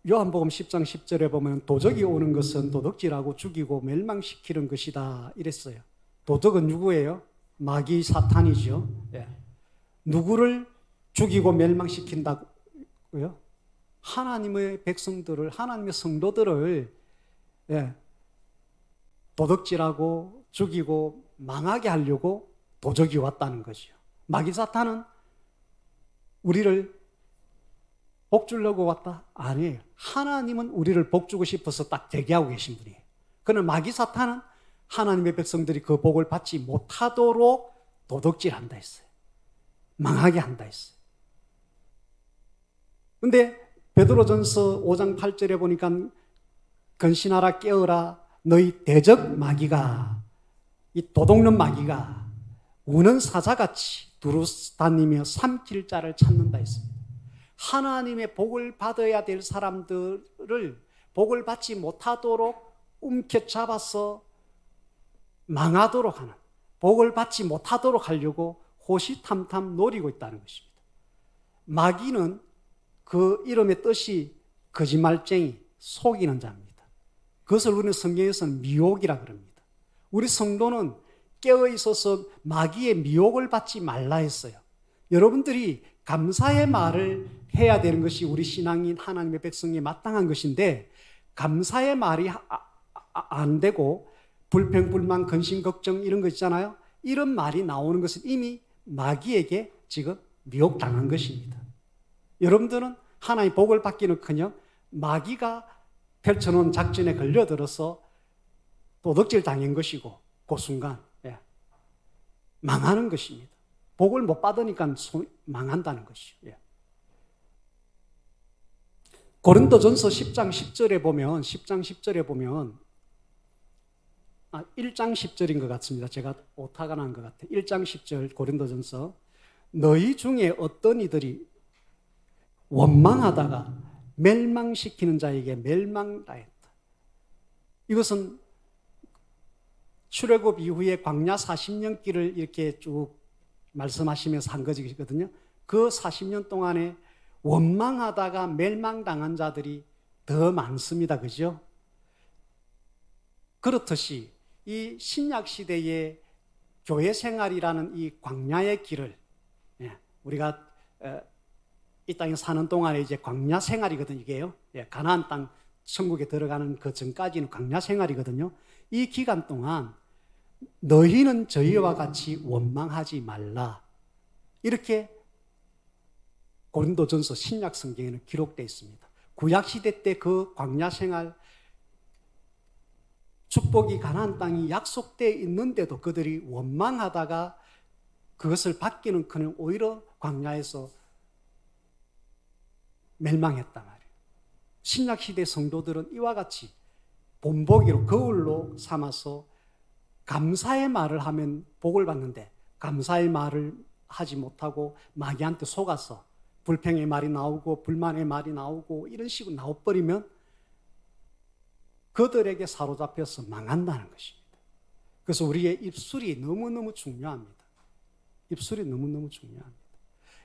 S1: 요한복음 10장 10절에 보면 도적이 오는 것은 도둑질하고 죽이고 멸망시키는 것이다 이랬어요. 도둑은 누구예요? 마귀 사탄이죠. 누구를 죽이고 멸망시킨다고요? 하나님의 백성들을, 하나님의 성도들을 도둑질하고 죽이고 망하게 하려고 도적이 왔다는 거죠. 마귀 사탄은 우리를 복 주려고 왔다? 아니에요. 하나님은 우리를 복 주고 싶어서 딱 대기하고 계신 분이에요. 그러나 마귀 사탄은 하나님의 백성들이 그 복을 받지 못하도록 도둑질한다 했어요. 망하게 한다 했어요. 근데 베드로전서 5장 8절에 보니까 근신하라 깨어라 너희 대적 마귀가, 이 도둑놈 마귀가 우는 사자같이 두루다니며 삼킬 자를 찾는다 했습니다. 하나님의 복을 받아야 될 사람들을 복을 받지 못하도록 움켜잡아서 망하도록 하는, 복을 받지 못하도록 하려고 호시탐탐 노리고 있다는 것입니다. 마귀는 그 이름의 뜻이 거짓말쟁이, 속이는 자입니다. 그것을 우리는 성경에서는 미혹이라 그럽니다. 우리 성도는 깨어 있어서 마귀의 미혹을 받지 말라 했어요. 여러분들이 감사의 말을 해야 되는 것이 우리 신앙인 하나님의 백성이 마땅한 것인데, 감사의 말이 안 되고 불평, 불만, 근심, 걱정 이런 거 있잖아요. 이런 말이 나오는 것은 이미 마귀에게 지금 미혹당한 것입니다. 여러분들은 하나님 복을 받기는커녕 마귀가 펼쳐놓은 작전에 걸려들어서 도둑질 당한 것이고 그 순간 망하는 것입니다. 복을 못 받으니까 망한다는 것이요. 고린도전서 10장 10절에 보면 1장 10절인 것 같습니다. 제가 오타가 난 것 같아요. 1장 10절 고린도전서 너희 중에 어떤 이들이 원망하다가 멸망시키는 자에게 멸망당했다. 이것은 출애굽 이후에 광야 40년 길을 이렇게 쭉 말씀하시면서 한 것이거든요. 그 40년 동안에 원망하다가 멸망당한 자들이 더 많습니다. 그죠? 그렇듯이 이 신약 시대의 교회 생활이라는 이 광야의 길을 우리가 이 땅에 사는 동안에 이제 광야 생활이거든요. 이게요. 가나안 땅 천국에 들어가는 그 전까지는 광야 생활이거든요. 이 기간 동안 너희는 저희와 같이 원망하지 말라. 이렇게 고린도전서 신약 성경에는 기록되어 있습니다. 구약 시대 때 그 광야 생활 축복이 가나안 땅이 약속되어 있는데도 그들이 원망하다가 그것을 받기는 그냥 오히려 광야에서 멸망했단 말이에요. 신약 시대 성도들은 이와 같이 본보기로 거울로 삼아서 감사의 말을 하면 복을 받는데 감사의 말을 하지 못하고 마귀한테 속아서 불평의 말이 나오고 불만의 말이 나오고 이런 식으로 나와버리면 그들에게 사로잡혀서 망한다는 것입니다. 그래서 우리의 입술이 너무너무 중요합니다. 입술이 너무너무 중요합니다.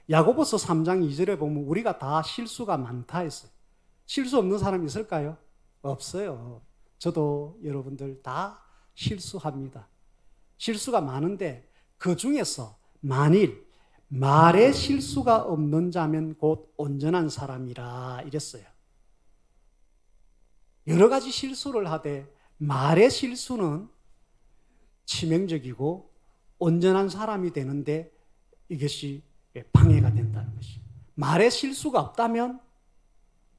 S1: 야고보서 3장 2절에 보면 우리가 다 실수가 많다 했어요. 실수 없는 사람 있을까요? 없어요. 저도 여러분들 다 실수합니다. 실수가 많은데 그 중에서 만일 말에 실수가 없는 자면 곧 온전한 사람이라 이랬어요. 여러 가지 실수를 하되 말의 실수는 치명적이고 온전한 사람이 되는데 이것이 방해가 된다는 것이. 말에 실수가 없다면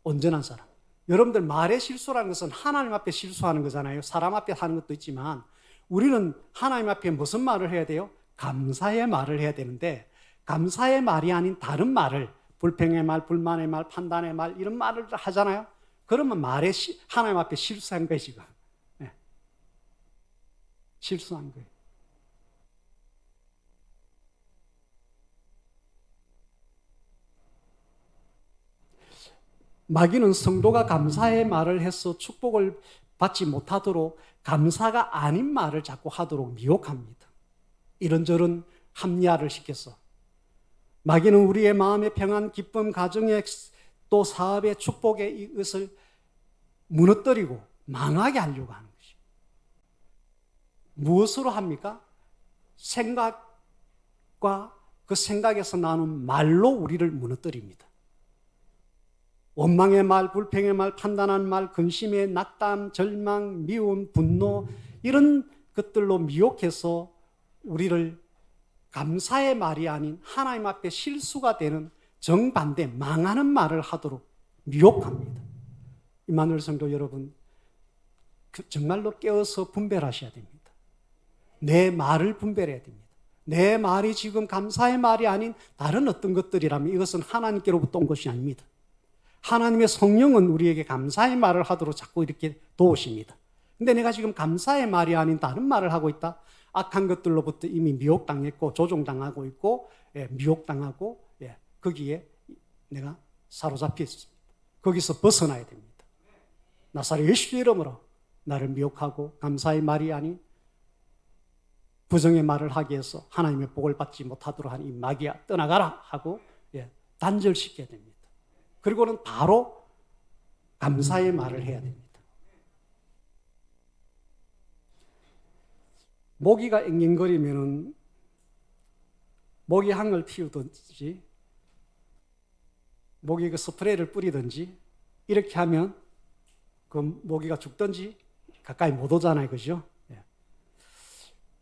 S1: 온전한 사람. 여러분들 말의 실수라는 것은 하나님 앞에 실수하는 거잖아요. 사람 앞에 하는 것도 있지만 우리는 하나님 앞에 무슨 말을 해야 돼요? 감사의 말을 해야 되는데 감사의 말이 아닌 다른 말을 불평의 말, 불만의 말, 판단의 말 이런 말을 하잖아요. 그러면 말에 하나님 앞에 실수한 거예요 지금. 실수한 거예요. 마귀는 성도가 감사의 말을 해서 축복을 받지 못하도록 감사가 아닌 말을 자꾸 하도록 미혹합니다. 이런저런 합리화를 시켜서 마귀는 우리의 마음의 평안, 기쁨, 가정의 또 사업의 축복의 이것을 무너뜨리고 망하게 하려고 하는 것이죠. 무엇으로 합니까? 생각과 그 생각에서 나오는 말로 우리를 무너뜨립니다. 원망의 말, 불평의 말, 판단한 말, 근심의 낙담, 절망, 미움, 분노 이런 것들로 미혹해서 우리를 감사의 말이 아닌 하나님 앞에 실수가 되는 정반대 망하는 말을 하도록 미혹합니다. 임마누엘 성도 여러분, 정말로 깨어서 분별하셔야 됩니다. 내 말을 분별해야 됩니다. 내 말이 지금 감사의 말이 아닌 다른 어떤 것들이라면 이것은 하나님께로부터 온 것이 아닙니다. 하나님의 성령은 우리에게 감사의 말을 하도록 자꾸 이렇게 도우십니다. 근데 내가 지금 감사의 말이 아닌 다른 말을 하고 있다? 악한 것들로부터 이미 미혹당했고 조종당하고 있고 미혹당하고 거기에 내가 사로잡혀 있습니다. 거기서 벗어나야 됩니다. 나사렛 예수 이름으로 나를 미혹하고 감사의 말이 아닌 부정의 말을 하기 위해서 하나님의 복을 받지 못하도록 하는 이 마귀야 떠나가라 하고 단절시켜야 됩니다. 그리고는 바로 감사의 말을 해야 됩니다. 모기가 앵앵거리면은 모기향을 피우든지 모기 그 스프레이를 뿌리든지 이렇게 하면 그 모기가 죽든지 가까이 못 오잖아요. 그죠?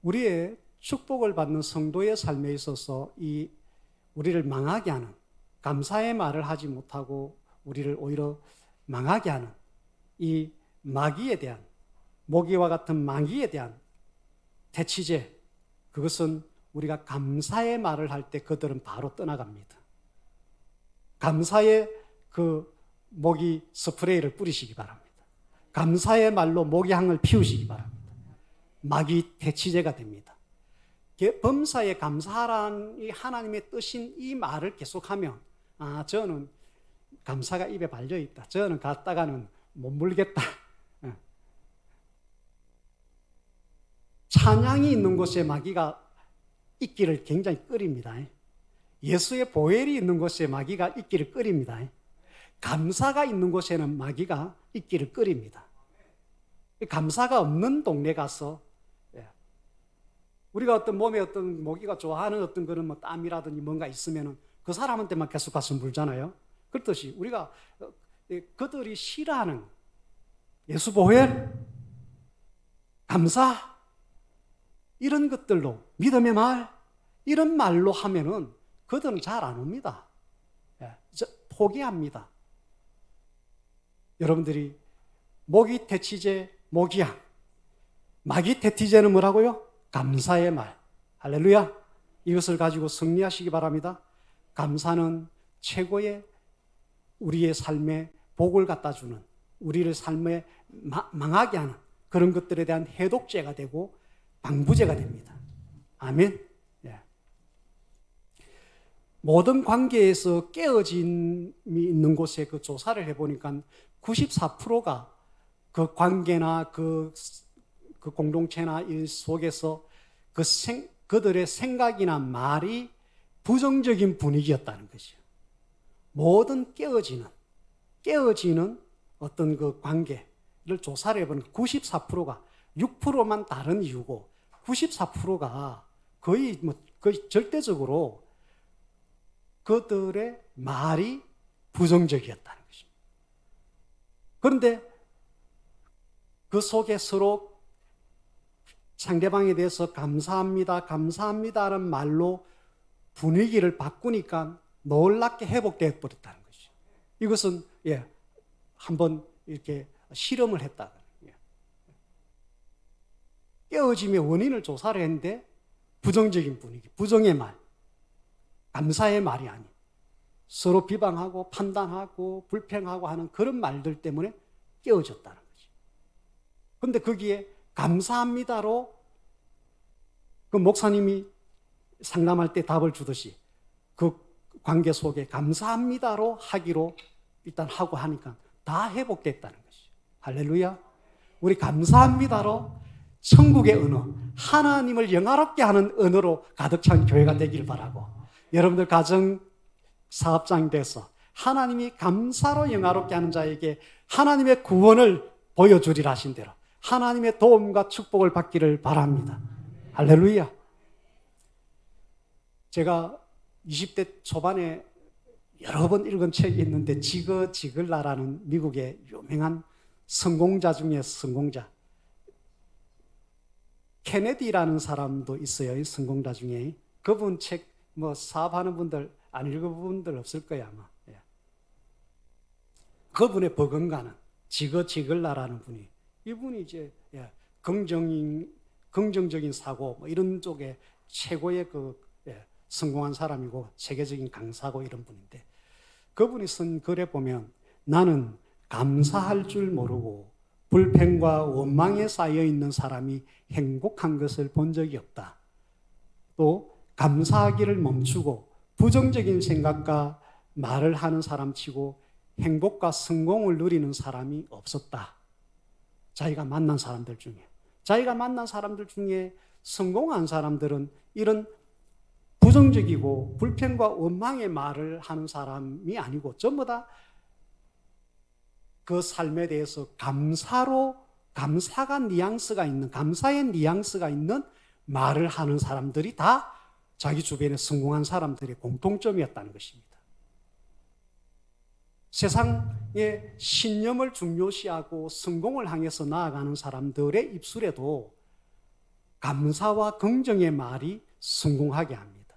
S1: 우리의 축복을 받는 성도의 삶에 있어서 이 우리를 망하게 하는 감사의 말을 하지 못하고 우리를 오히려 망하게 하는 이 마귀에 대한, 모기와 같은 마귀에 대한 대치제, 그것은 우리가 감사의 말을 할 때 그들은 바로 떠나갑니다. 감사의 그 모기 스프레이를 뿌리시기 바랍니다. 감사의 말로 모기향을 피우시기 바랍니다. 마귀 대치제가 됩니다. 범사에 감사하라는 이 하나님의 뜻인 이 말을 계속하면, 저는 감사가 입에 발려있다, 저는 갔다가는 못 물겠다, 찬양이 있는 곳에 마귀가 있기를 굉장히 꺼립니다. 예수의 보혈이 있는 곳에 마귀가 있기를 꺼립니다. 감사가 있는 곳에는 마귀가 있기를 꺼립니다. 감사가 없는 동네 가서 우리가 어떤 몸에 어떤 모기가 좋아하는 어떤 그런 뭐 땀이라든지 뭔가 있으면은 그 사람한테만 계속 가서 물잖아요. 그렇듯이 우리가 그들이 싫어하는 예수 보혈, 감사, 이런 것들로, 믿음의 말, 이런 말로 하면은 그들은 잘 안 옵니다. 포기합니다. 여러분들이 모기 퇴치제, 모기향, 마귀 퇴치제는 뭐라고요? 감사의 말. 할렐루야. 이것을 가지고 승리하시기 바랍니다. 감사는 최고의 우리의 삶에 복을 갖다 주는, 우리를 삶에 망하게 하는 그런 것들에 대한 해독제가 되고 방부제가 됩니다. 아멘. 예. 모든 관계에서 깨어짐이 있는 곳에 그 조사를 해보니까 94%가 그 관계나 그 공동체나 일 속에서 그들의 생각이나 말이 부정적인 분위기였다는 것이요. 모든 깨어지는 어떤 그 관계를 조사를 해보니까 94%가 6%만 다른 이유고 94%가 거의 절대적으로 그들의 말이 부정적이었다는 것입니다. 그런데 그 속에 서로 상대방에 대해서 감사합니다, 감사합니다라는 말로 분위기를 바꾸니까 놀랍게 회복되어 버렸다는 것이죠. 이것은 한번 이렇게 실험을 했다. 깨어짐의 원인을 조사를 했는데 부정적인 분위기, 부정의 말, 감사의 말이 아닌 서로 비방하고 판단하고 불평하고 하는 그런 말들 때문에 깨어졌다는 거죠. 그런데 거기에 감사합니다로 그 목사님이 상담할 때 답을 주듯이 그 관계 속에 감사합니다로 하기로 일단 하고 하니까 다 회복됐다는 것이죠. 할렐루야. 우리 감사합니다로 천국의 언어, 하나님을 영화롭게 하는 언어로 가득 찬 교회가 되길 바라고, 여러분들 가정 사업장이 돼서 하나님이 감사로 영화롭게 하는 자에게 하나님의 구원을 보여주리라 하신 대로 하나님의 도움과 축복을 받기를 바랍니다. 할렐루야. 제가 20대 초반에 여러 번 읽은 책이 있는데 지거 지글라라는 미국의 유명한 성공자 중에 성공자, 케네디라는 사람도 있어요. 이 성공자 중에. 그분 책 사업하는 분들 안 읽어본 분들 없을 거야 아마. 그분의 버금가는 지거 지글라라는 분이, 이분이 이제 긍정적인 사고 이런 쪽에 최고의 성공한 사람이고 세계적인 강사고 이런 분인데, 그분이 쓴 글에 보면 나는 감사할 줄 모르고 불평과 원망에 쌓여 있는 사람이 행복한 것을 본 적이 없다. 또 감사하기를 멈추고 부정적인 생각과 말을 하는 사람 치고 행복과 성공을 누리는 사람이 없었다. 자기가 만난 사람들 중에 성공한 사람들은 이런 부정적이고 불평과 원망의 말을 하는 사람이 아니고 전부 다 그 삶에 대해서 감사가 뉘앙스가 있는, 감사의 뉘앙스가 있는 말을 하는 사람들이 다 자기 주변에 성공한 사람들의 공통점이었다는 것입니다. 세상의 신념을 중요시하고 성공을 향해서 나아가는 사람들의 입술에도 감사와 긍정의 말이 성공하게 합니다.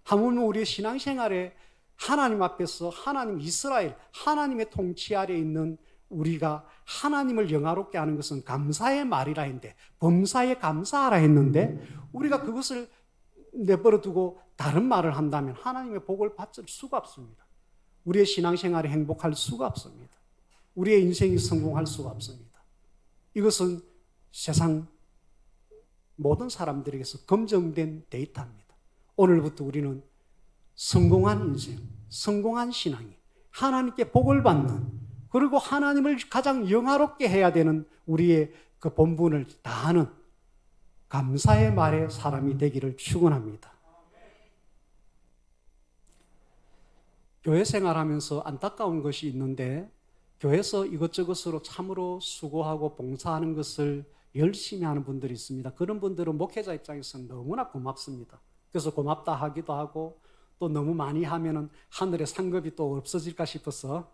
S1: 하물며 우리의 신앙생활에 하나님 앞에서 하나님 이스라엘, 하나님의 통치 아래 있는 우리가 하나님을 영화롭게 하는 것은 감사의 말이라 했는데, 범사에 감사하라 했는데, 우리가 그것을 내버려 두고 다른 말을 한다면 하나님의 복을 받을 수가 없습니다. 우리의 신앙생활이 행복할 수가 없습니다. 우리의 인생이 성공할 수가 없습니다. 이것은 세상 모든 사람들에게서 검증된 데이터입니다. 오늘부터 우리는 성공한 인생, 성공한 신앙이 하나님께 복을 받는, 그리고 하나님을 가장 영화롭게 해야 되는 우리의 그 본분을 다하는 감사의 말의 사람이 되기를 축원합니다. 교회 생활하면서 안타까운 것이 있는데, 교회에서 이것저것으로 참으로 수고하고 봉사하는 것을 열심히 하는 분들이 있습니다. 그런 분들은 목회자 입장에서는 너무나 고맙습니다. 그래서 고맙다 하기도 하고, 또 너무 많이 하면은 하늘의 상급이 또 없어질까 싶어서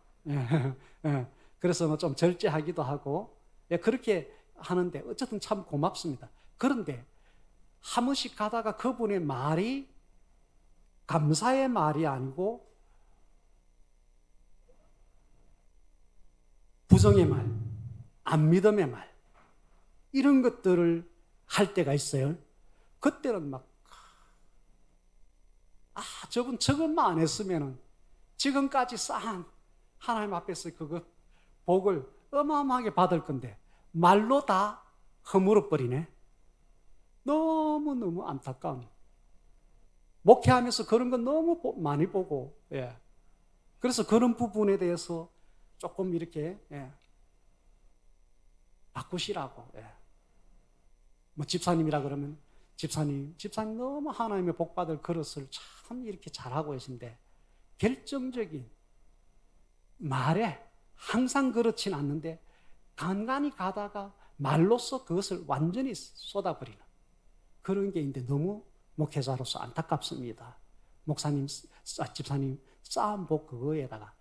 S1: 그래서 좀 절제하기도 하고, 그렇게 하는데 어쨌든 참 고맙습니다. 그런데 한 번씩 가다가 그분의 말이 감사의 말이 아니고 부정의 말, 안 믿음의 말, 이런 것들을 할 때가 있어요. 그때는 막, 저분 저것만 안 했으면은 지금까지 쌓은 하나님 앞에서 그거 복을 어마어마하게 받을 건데 말로 다 허물어 버리네. 너무너무 안타까운. 목회하면서 그런 건 너무 많이 보고, 그래서 그런 부분에 대해서 조금 이렇게, 바꾸시라고. 뭐 집사님이라 그러면 집사님 너무 하나님의 복 받을 그릇을 참 이렇게 잘하고 계신데, 결정적인 말에 항상 그렇진 않는데 간간히 가다가 말로써 그것을 완전히 쏟아버리는 그런 게 있는데 너무 목회자로서 안타깝습니다. 목사님, 집사님 쌓은 복 그거에다가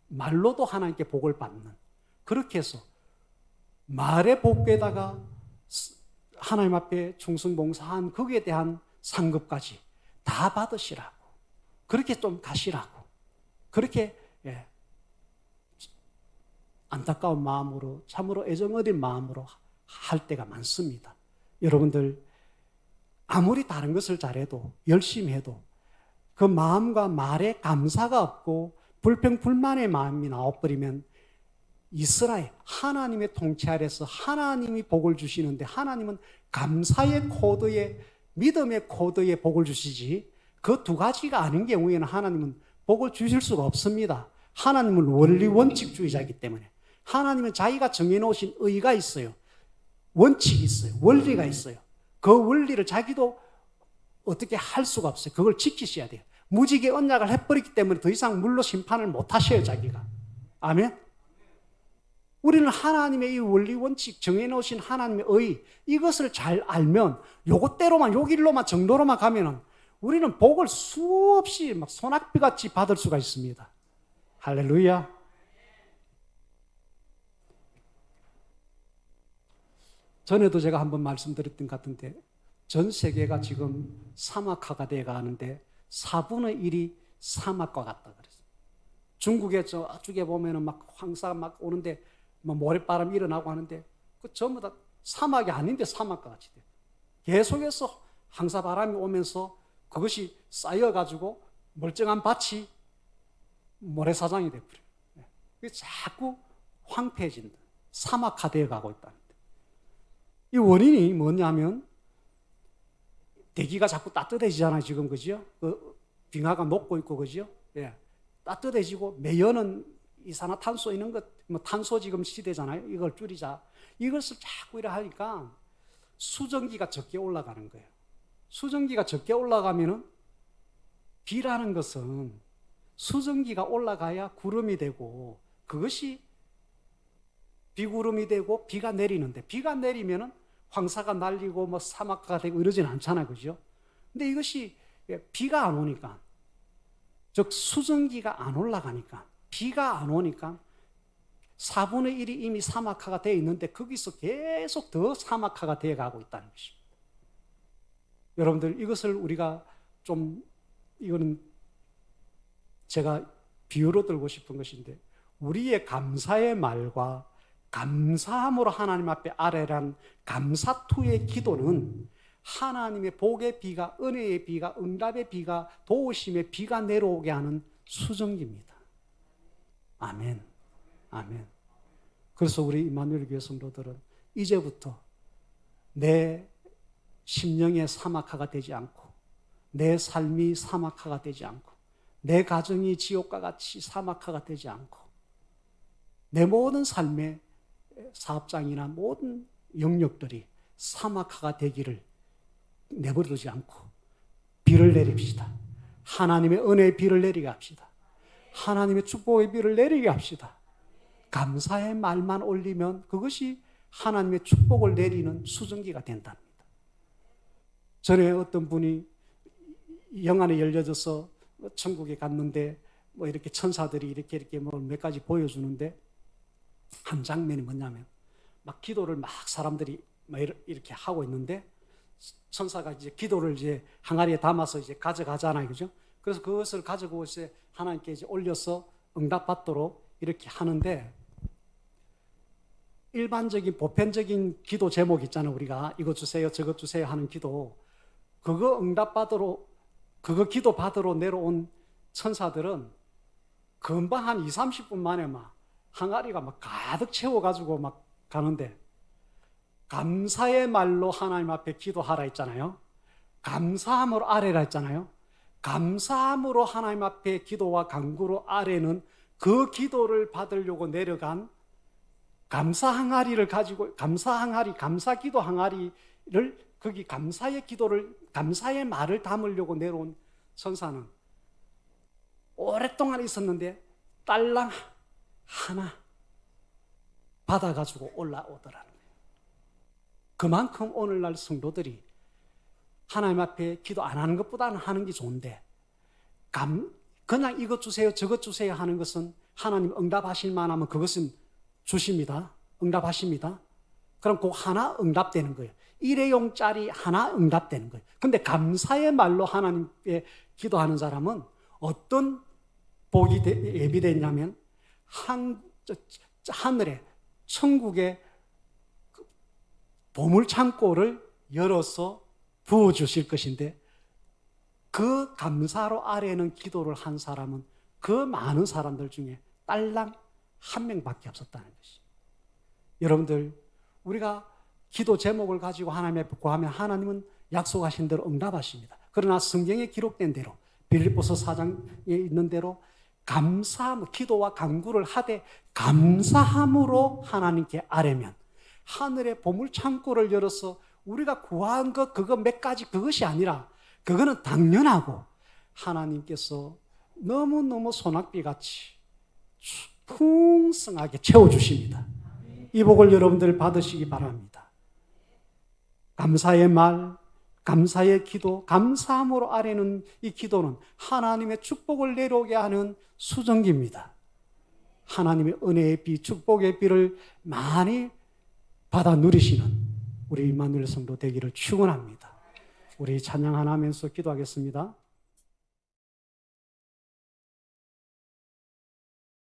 S1: 말로도 하나님께 복을 받는, 그렇게 해서 말의 복에다가 하나님 앞에 충성봉사한 거기에 대한 상급까지 다 받으시라고, 그렇게 좀 가시라고, 그렇게 안타까운 마음으로, 참으로 애정 어린 마음으로 할 때가 많습니다. 여러분들 아무리 다른 것을 잘해도, 열심히 해도 그 마음과 말에 감사가 없고 불평불만의 마음이 나와버리면 이스라엘, 하나님의 통치 아래서 하나님이 복을 주시는데, 하나님은 감사의 코드에, 믿음의 코드에 복을 주시지, 그 두 가지가 아닌 경우에는 하나님은 복을 주실 수가 없습니다. 하나님은 원리 원칙주의자이기 때문에. 하나님은 자기가 정해놓으신 의가 있어요. 원칙이 있어요. 원리가 있어요. 그 원리를 자기도 어떻게 할 수가 없어요. 그걸 지키셔야 돼요. 무지개 언약을 해버렸기 때문에 더 이상 물로 심판을 못 하셔요, 자기가. 아멘? 우리는 하나님의 이 원리 원칙, 정해놓으신 하나님의 의, 이것을 잘 알면, 요것대로만, 요 길로만, 정도로만 가면은 우리는 복을 수없이 막 소낙비같이 받을 수가 있습니다. 할렐루야. 전에도 제가 한번 말씀드렸던 것 같은데, 전 세계가 지금 사막화가 되어 가는데 4분의 1이 사막과 같다 그랬어요. 중국에 저쪽에 보면은 막 황사가 막 오는데 막 모래바람이 일어나고 하는데, 그 전부 다 사막이 아닌데 사막과 같이 돼요. 계속해서 황사바람이 오면서 그것이 쌓여가지고 멀쩡한 밭이 모래사장이 돼버려요. 그게 자꾸 황폐해진다. 사막화되어 가고 있다는데. 이 원인이 뭐냐면, 대기가 자꾸 따뜻해지잖아요, 지금, 그죠? 그 빙하가 녹고 있고, 그죠? 따뜻해지고, 매연은 이산화탄소 있는 것, 뭐 탄소 지금 시대잖아요. 이걸 줄이자. 이것을 자꾸 이래 하니까 수증기가 적게 올라가는 거예요. 수증기가 적게 올라가면은, 비라는 것은 수증기가 올라가야 구름이 되고, 그것이 비구름이 되고 비가 내리는데, 비가 내리면은 황사가 날리고 뭐 사막화가 되고 이러진 않잖아요, 그죠? 근데 이것이 비가 안 오니까, 즉 수증기가 안 올라가니까, 비가 안 오니까 4분의 1이 이미 사막화가 되어 있는데 거기서 계속 더 사막화가 되어 가고 있다는 것입니다. 여러분들, 이것을 우리가 좀, 이거는 제가 비유로 들고 싶은 것인데, 우리의 감사의 말과 감사함으로 하나님 앞에 아뢰란 감사투의 기도는 하나님의 복의 비가, 은혜의 비가, 응답의 비가, 도우심의 비가 내려오게 하는 수증기입니다. 아멘. 아멘. 그래서 우리 임마누엘 교회 성도들은 이제부터 내 심령의 사막화가 되지 않고, 내 삶이 사막화가 되지 않고, 내 가정이 지옥과 같이 사막화가 되지 않고, 내 모든 삶의 사업장이나 모든 영역들이 사막화가 되기를 내버려두지 않고 비를 내립시다. 하나님의 은혜의 비를 내리게 합시다. 하나님의 축복의 비를 내리게 합시다. 감사의 말만 올리면 그것이 하나님의 축복을 내리는 수증기가 된답니다. 전에 어떤 분이 영안이 열려져서 천국에 갔는데 뭐 이렇게 천사들이 이렇게 뭐 몇 가지 보여주는데, 한 장면이 뭐냐면 막 기도를 막 사람들이 막 이렇게 하고 있는데 천사가 이제 기도를 이제 항아리에 담아서 이제 가져가잖아요, 그죠? 그래서 그것을 가지고 이제 하나님께 이제 올려서 응답받도록 이렇게 하는데, 일반적인 보편적인 기도 제목 있잖아요. 우리가 이것 주세요, 저것 주세요 하는 기도, 그거 응답받으러, 그거 기도 받으러 내려온 천사들은 금방 한 20-30분 만에 막 항아리가 막 가득 채워가지고 막 가는데, 감사의 말로 하나님 앞에 기도하라 했잖아요. 감사함으로 아뢰라 했잖아요. 감사함으로 하나님 앞에 기도와 간구로 아뢰는 그 기도를 받으려고 내려간 감사 항아리를 가지고, 감사 항아리, 감사 기도 항아리를, 거기 감사의 기도를, 감사의 말을 담으려고 내려온 천사는 오랫동안 있었는데 딸랑 하나 받아가지고 올라오더라는 거예요. 그만큼 오늘날 성도들이 하나님 앞에 기도 안 하는 것보다는 하는 게 좋은데, 그냥 이것 주세요, 저것 주세요 하는 것은 하나님 응답하실 만하면 그것은 주십니다. 응답하십니다. 그럼 그 하나 응답되는 거예요. 일회용짜리 하나 응답되는 거예요. 근데 감사의 말로 하나님께 기도하는 사람은 어떤 복이 예비되냐면, 하늘에, 천국의 보물창고를 열어서 부어주실 것인데, 그 감사로 아뢰는 기도를 한 사람은 그 많은 사람들 중에 딸랑 한 명밖에 없었다는 것이. 여러분들, 우리가 기도 제목을 가지고 하나님의 구하면 하나님은 약속하신 대로 응답하십니다. 그러나 성경에 기록된 대로, 빌립보서 4장에 있는 대로 감사함, 기도와 간구를 하되 감사함으로 하나님께 아뢰면 하늘의 보물창고를 열어서 우리가 구한 것, 그거 몇 가지, 그것이 아니라 그거는 당연하고 하나님께서 너무너무 소낙비같이 풍성하게 채워주십니다. 이 복을 여러분들 받으시기 바랍니다. 감사의 말, 감사의 기도, 감사함으로 아뢰는 이 기도는 하나님의 축복을 내려오게 하는 수증기입니다. 하나님의 은혜의 비, 축복의 비를 많이 받아 누리시는 우리 임마누엘 성도 되기를 축원합니다. 우리 찬양 하나 하면서 기도하겠습니다.